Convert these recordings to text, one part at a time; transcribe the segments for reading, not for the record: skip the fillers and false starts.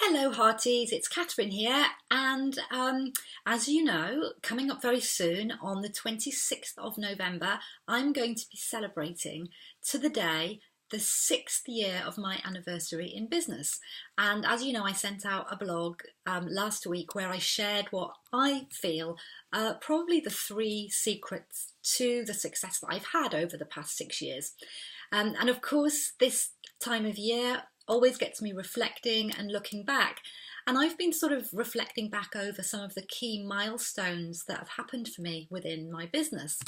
Hello Hearties, it's Catherine here, and as you know, coming up very soon on the 26th of November, I'm going to be celebrating to the day the 6th year of my anniversary in business. And as you know, I sent out a blog last week where I shared what I feel probably the 3 secrets to the success that I've had over the past 6 years. And of course, this time of year always gets me reflecting and looking back. And I've been sort of reflecting back over some of the key milestones that have happened for me within my business.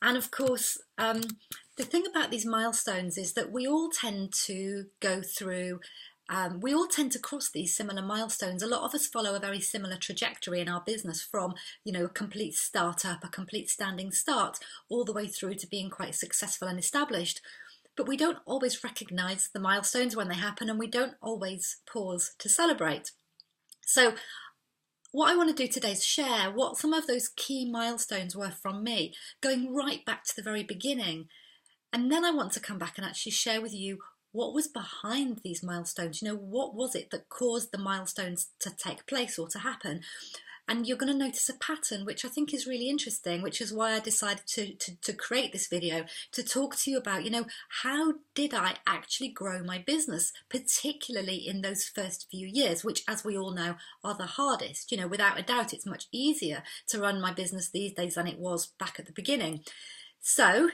And of course, the thing about these milestones is that we all tend to go through we all tend to cross these similar milestones. A lot of us follow a very similar trajectory in our business from, a complete startup, a complete standing start, all the way through to being quite successful and established. But we don't always recognise the milestones when they happen, and we don't always pause to celebrate. So what I want to do today is share what some of those key milestones were from me, going right back to the very beginning. And then I want to come back and actually share with you what was behind these milestones. What was it that caused the milestones to take place or to happen? And you're going to notice a pattern, which I think is really interesting, which is why I decided to create this video, to talk to you about, how did I actually grow my business, particularly in those first few years, which, as we all know, are the hardest. Without a doubt, it's much easier to run my business these days than it was back at the beginning. So,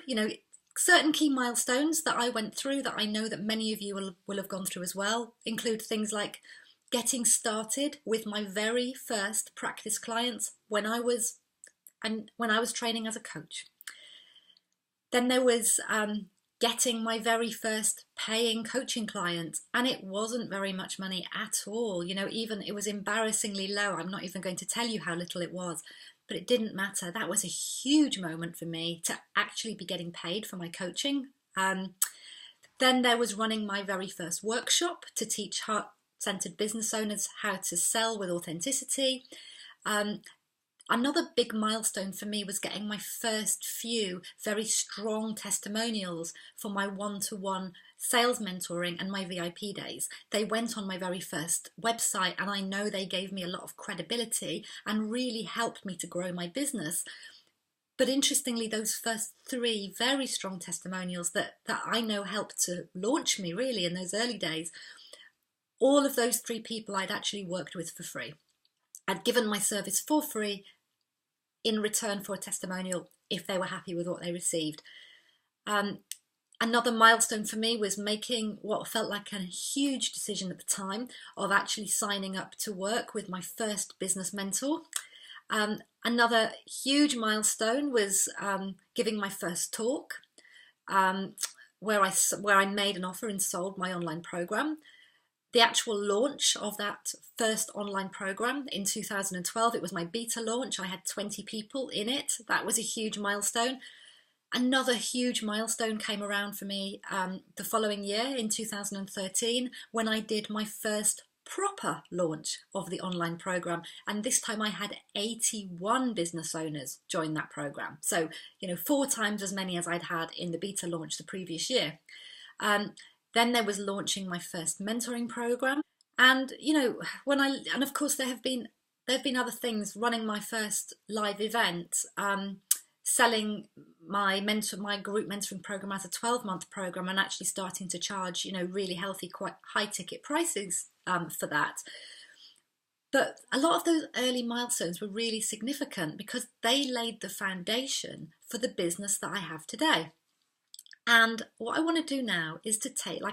certain key milestones that I went through that I know that many of you will have gone through as well include things like getting started with my very first practice clients when I was training as a coach. Then there was getting my very first paying coaching client, and it wasn't very much money at all. Even it was embarrassingly low. I'm not even going to tell you how little it was, but it didn't matter. That was a huge moment for me to actually be getting paid for my coaching. Then there was running my very first workshop to teach heart-centered business owners how to sell with authenticity. Another big milestone for me was getting my first few very strong testimonials for my one-to-one sales mentoring and my VIP days. They went on my very first website, and I know they gave me a lot of credibility and really helped me to grow my business. But interestingly, those first 3 very strong testimonials that I know helped to launch me really in those early days, all of those 3 people I'd actually worked with for free. I'd given my service for free in return for a testimonial if they were happy with what they received. Another milestone for me was making what felt like a huge decision at the time of actually signing up to work with my first business mentor. Another huge milestone was giving my first talk, where I made an offer and sold my online program. The actual launch of that first online program in 2012, it was my beta launch. I had 20 people in it. That was a huge milestone. Another huge milestone came around for me the following year in 2013 when I did my first proper launch of the online program. And this time I had 81 business owners join that program. So, 4 times as many as I'd had in the beta launch the previous year. Then there was launching my first mentoring program, and of course there have been other things, running my first live event, selling my group mentoring program as a 12-month program, and actually starting to charge really healthy, quite high ticket prices for that. But a lot of those early milestones were really significant because they laid the foundation for the business that I have today. And what I want to do now is to take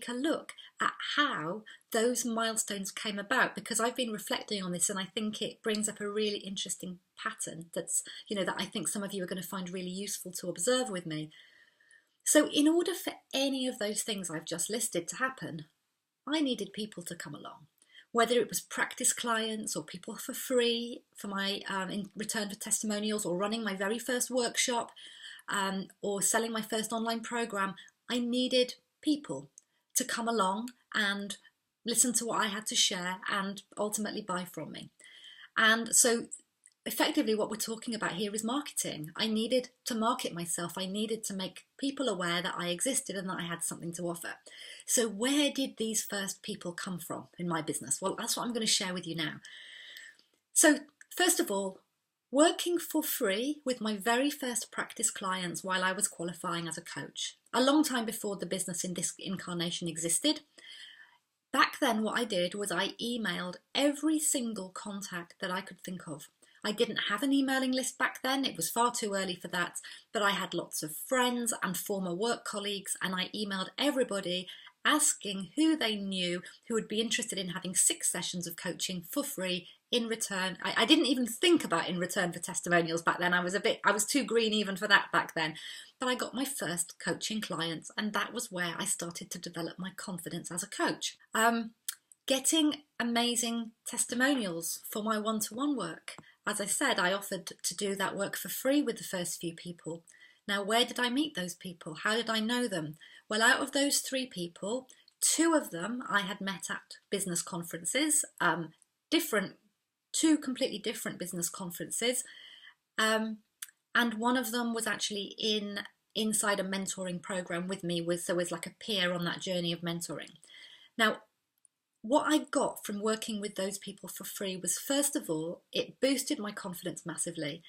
a look at how those milestones came about, because I've been reflecting on this and I think it brings up a really interesting pattern that I think some of you are going to find really useful to observe with me. So in order for any of those things I've just listed to happen, I needed people to come along. Whether it was practice clients or people for free for my in return for testimonials, or running my very first workshop, or selling my first online program, I needed people to come along and listen to what I had to share and ultimately buy from me. And so effectively what we're talking about here is marketing. I needed to market myself. I needed to make people aware that I existed and that I had something to offer. So where did these first people come from in my business? Well, that's what I'm going to share with you now. So first of all, working for free with my very first practice clients while I was qualifying as a coach, a long time before the business in this incarnation existed. Back then, what I did was I emailed every single contact that I could think of. I didn't have an emailing list back then, it was far too early for that, but I had lots of friends and former work colleagues, and I emailed everybody asking who they knew who would be interested in having 6 sessions of coaching for free in return. I didn't even think about in return for testimonials back then. I was too green even for that back then. But I got my first coaching clients, and that was where I started to develop my confidence as a coach. Getting amazing testimonials for my one-to-one work. As I said, I offered to do that work for free with the first few people. Now, where did I meet those people? How did I know them? Well, out of those 3 people, 2 of them I had met at business conferences, 2 completely different business conferences, and one of them was actually inside a mentoring program with me, so was like a peer on that journey of mentoring. Now, what I got from working with those people for free was, first of all, it boosted my confidence massively.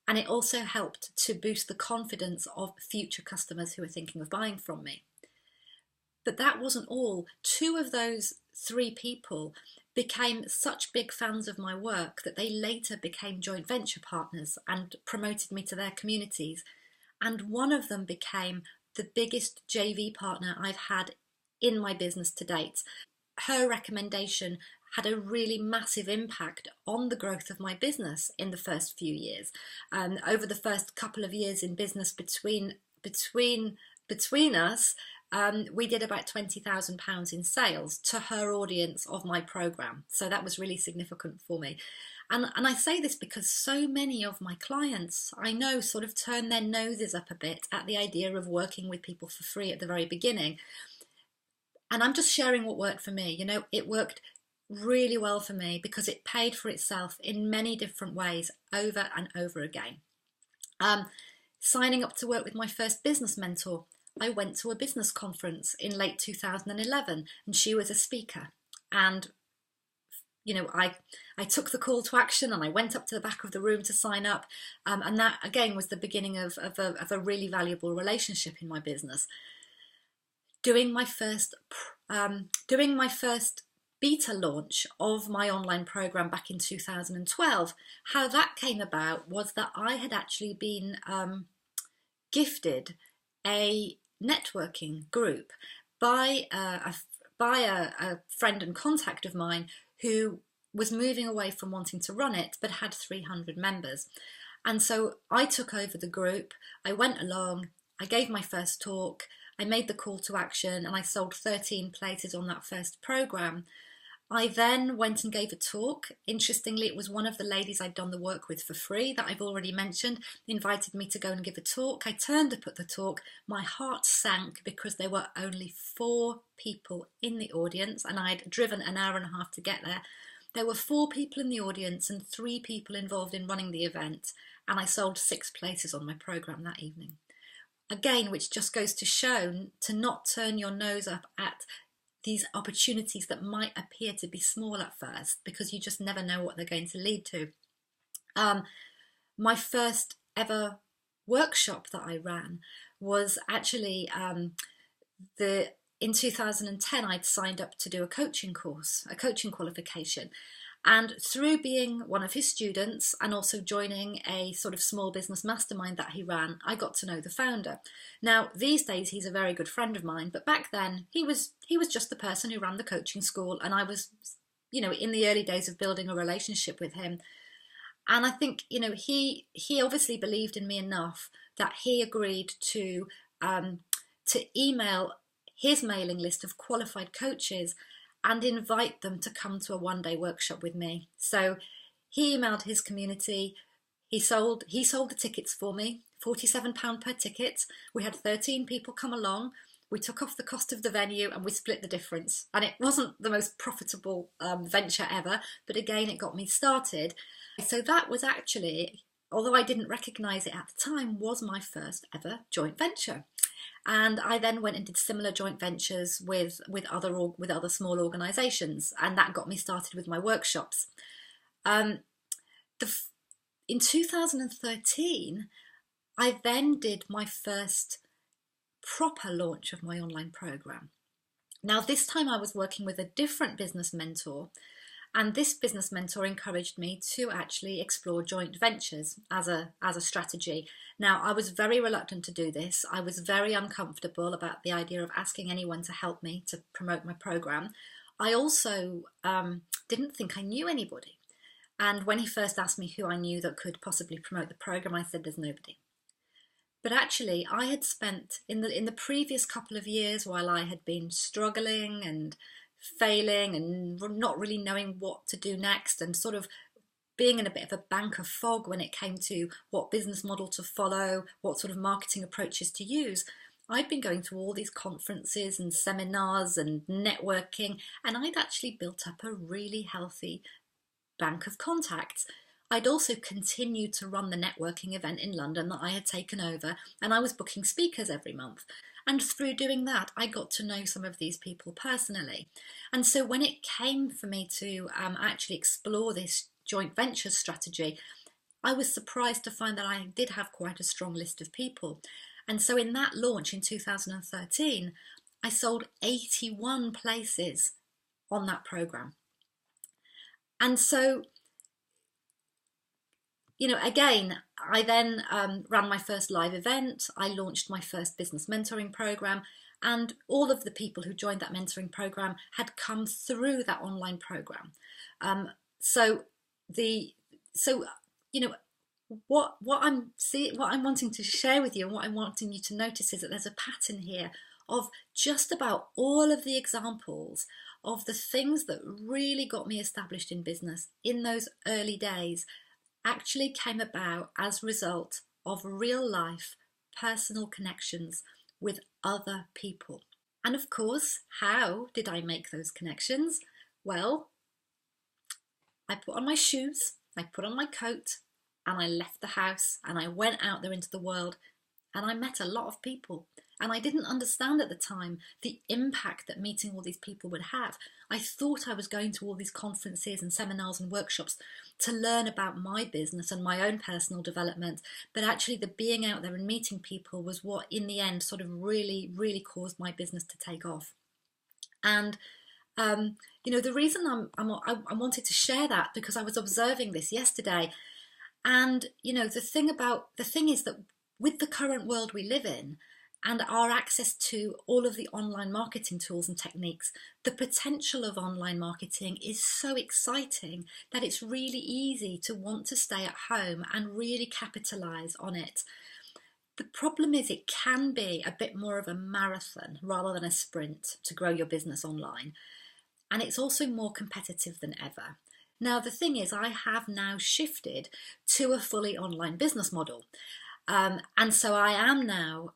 And it also helped to boost the confidence of future customers who are thinking of buying from me. But that wasn't all. 2 of those 3 people became such big fans of my work that they later became joint venture partners and promoted me to their communities. And one of them became the biggest JV partner I've had in my business to date. Her recommendation had a really massive impact on the growth of my business in the first few years. Over the first couple of years in business between us, we did about £20,000 in sales to her audience of my program. So that was really significant for me. And I say this because so many of my clients, I know, sort of turn their noses up a bit at the idea of working with people for free at the very beginning. And I'm just sharing what worked for me. You know, it worked really well for me because it paid for itself in many different ways over and over again. Signing up to work with my first business mentor, I went to a business conference in late 2011 and she was a speaker. And, you know, I took the call to action and I went up to the back of the room to sign up. And that, again, was the beginning of a really valuable relationship in my business. Doing my first beta launch of my online program back in 2012, how that came about was that I had actually been gifted a networking group by a friend and contact of mine who was moving away from wanting to run it but had 300 members. And so I took over the group, I went along, I gave my first talk, I made the call to action, and I sold 13 places on that first program. I then went and gave a talk. Interestingly, it was one of the ladies I'd done the work with for free that I've already mentioned, invited me to go and give a talk. I turned up at the talk. My heart sank because there were only 4 people in the audience, and I'd driven an hour and a half to get there. There were 4 people in the audience and 3 people involved in running the event, and I sold 6 places on my program that evening. Again, which just goes to show to not turn your nose up at these opportunities that might appear to be small at first, because you just never know what they're going to lead to. My first ever workshop that I ran was actually in 2010. I'd signed up to do a coaching course, a coaching qualification. And through being one of his students and also joining a sort of small business mastermind that he ran, I got to know the founder. Now, these days, he's a very good friend of mine, but back then he was just the person who ran the coaching school. And I was, you know, in the early days of building a relationship with him. And I think, you know, he obviously believed in me enough that he agreed to email his mailing list of qualified coaches and invite them to come to a one-day workshop with me. So he emailed his community. He sold the tickets for me, £47 per ticket. We had 13 people come along. We took off the cost of the venue and we split the difference. And it wasn't the most profitable venture ever, but again, it got me started. So that was actually, although I didn't recognise it at the time, was my first ever joint venture. And I then went and did similar joint ventures with other small organisations, and that got me started with my workshops. In 2013, I then did my first proper launch of my online program. Now, this time I was working with a different business mentor, and this business mentor encouraged me to actually explore joint ventures as a strategy. Now, I was very reluctant to do this. I was very uncomfortable about the idea of asking anyone to help me to promote my program. I also didn't think I knew anybody. And when he first asked me who I knew that could possibly promote the program, I said, there's nobody. But actually, I had spent in the previous couple of years, while I had been struggling and failing and not really knowing what to do next, and sort of being in a bit of a bank of fog when it came to what business model to follow, what sort of marketing approaches to use, I'd been going to all these conferences and seminars and networking, and I'd actually built up a really healthy bank of contacts. I'd also continued to run the networking event in London that I had taken over, and I was booking speakers every month. And through doing that, I got to know some of these people personally. And so when it came for me to actually explore this joint venture strategy, I was surprised to find that I did have quite a strong list of people. And so in that launch in 2013, I sold 81 places on that program. And so, again, I then ran my first live event. I launched my first business mentoring program, and all of the people who joined that mentoring program had come through that online program. What I'm wanting to share with you, and what I'm wanting you to notice, is that there's a pattern here of just about all of the examples of the things that really got me established in business in those early days actually came about as a result of real life personal connections with other people. And of course, how did I make those connections? Well, I put on my shoes, I put on my coat, and I left the house and I went out there into the world, and I met a lot of people. And I didn't understand at the time the impact that meeting all these people would have. I thought I was going to all these conferences and seminars and workshops to learn about my business and my own personal development. But actually the being out there and meeting people was what in the end sort of really, really caused my business to take off. And the reason I wanted to share that, because I was observing this yesterday. And, the thing is that with the current world we live in, and our access to all of the online marketing tools and techniques, the potential of online marketing is so exciting that it's really easy to want to stay at home and really capitalize on it. The problem is it can be a bit more of a marathon rather than a sprint to grow your business online. And it's also more competitive than ever. Now, the thing is, I have now shifted to a fully online business model. And so I am now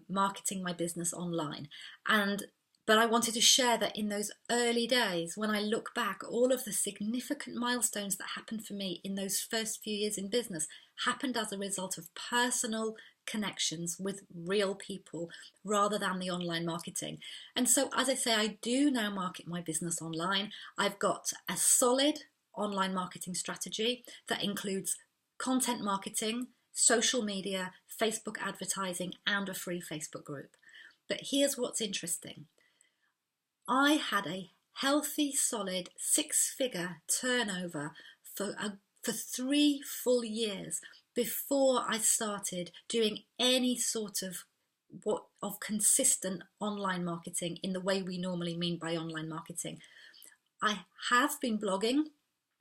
marketing my business online. But I wanted to share that in those early days, when I look back, all of the significant milestones that happened for me in those first few years in business happened as a result of personal connections with real people rather than the online marketing. And so, as I say, I do now market my business online. I've got a solid online marketing strategy that includes content marketing, social media, Facebook advertising, and a free Facebook group. But here's what's interesting. I had a healthy, solid 6-figure turnover for 3 full years before I started doing any sort of consistent online marketing in the way we normally mean by online marketing. I have been blogging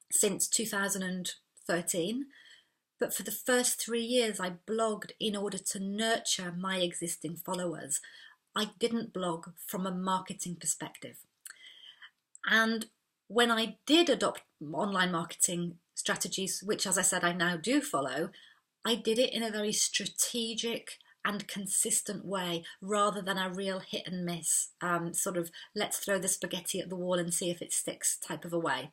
since 2013. But for the first 3 years, I blogged in order to nurture my existing followers. I didn't blog from a marketing perspective. And when I did adopt online marketing strategies, which, as I said, I now do follow, I did it in a very strategic and consistent way, rather than a real hit and miss, sort of let's throw the spaghetti at the wall and see if it sticks type of a way.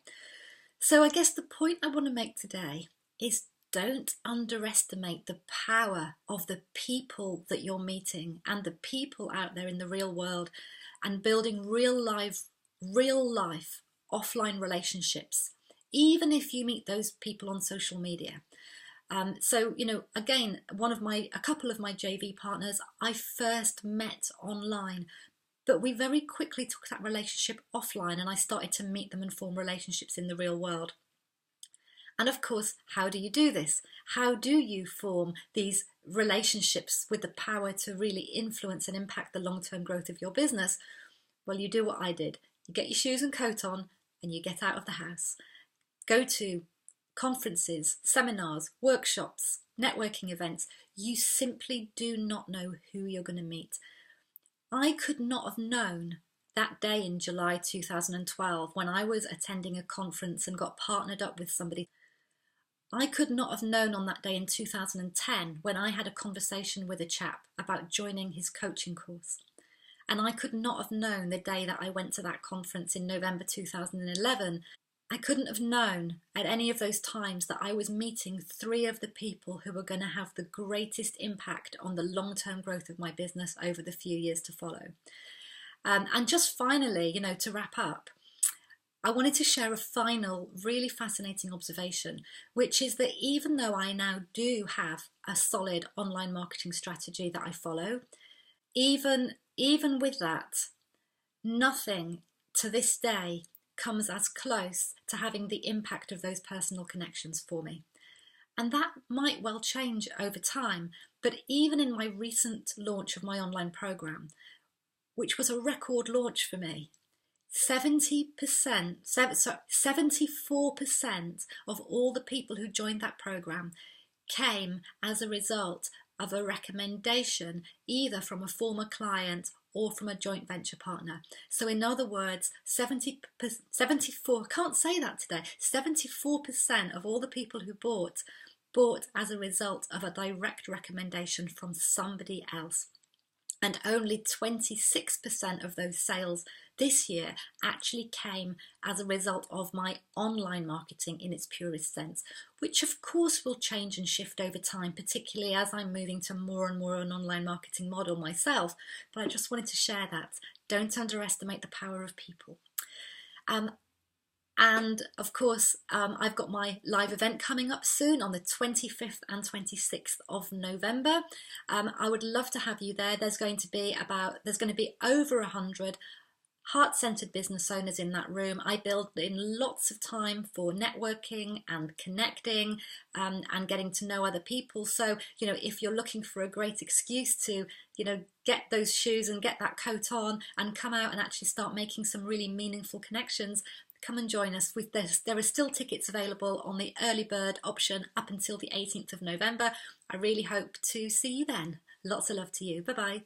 So I guess the point I want to make today is, don't underestimate the power of the people that you're meeting and the people out there in the real world, and building real life offline relationships, even if you meet those people on social media. So, again, a couple of my JV partners I first met online, but we very quickly took that relationship offline, and I started to meet them and form relationships in the real world. And of course, how do you do this? How do you form these relationships with the power to really influence and impact the long-term growth of your business? Well, you do what I did. You get your shoes and coat on and you get out of the house. Go to conferences, seminars, workshops, networking events. You simply do not know who you're going to meet. I could not have known that day in July 2012 when I was attending a conference and got partnered up with somebody. I could not have known on that day in 2010 when I had a conversation with a chap about joining his coaching course. And I could not have known the day that I went to that conference in November 2011. I couldn't have known at any of those times that I was meeting three of the people who were going to have the greatest impact on the long-term growth of my business over the few years to follow. And just finally, to wrap up, I wanted to share a final really fascinating observation, which is that even though I now do have a solid online marketing strategy that I follow, even with that, nothing to this day comes as close to having the impact of those personal connections for me. And that might well change over time, but even in my recent launch of my online program, which was a record launch for me, 74% of all the people who joined that program came as a result of a recommendation, either from a former client or from a joint venture partner. So in other words, 74, I can't say that today, 74% of all the people who bought as a result of a direct recommendation from somebody else. And only 26% of those sales this year actually came as a result of my online marketing in its purest sense, which of course will change and shift over time, particularly as I'm moving to more and more an online marketing model myself. But I just wanted to share that. Don't underestimate the power of people. And of course, I've got my live event coming up soon on the 25th and 26th of November. I would love to have you there. There's going to be over 100 heart-centered business owners in that room. I build in lots of time for networking and connecting, and getting to know other people. So, if you're looking for a great excuse to, get those shoes and get that coat on and come out and actually start making some really meaningful connections, come and join us with this. There are still tickets available on the early bird option up until the 18th of November. I really hope to see you then. Lots of love to you. Bye-bye.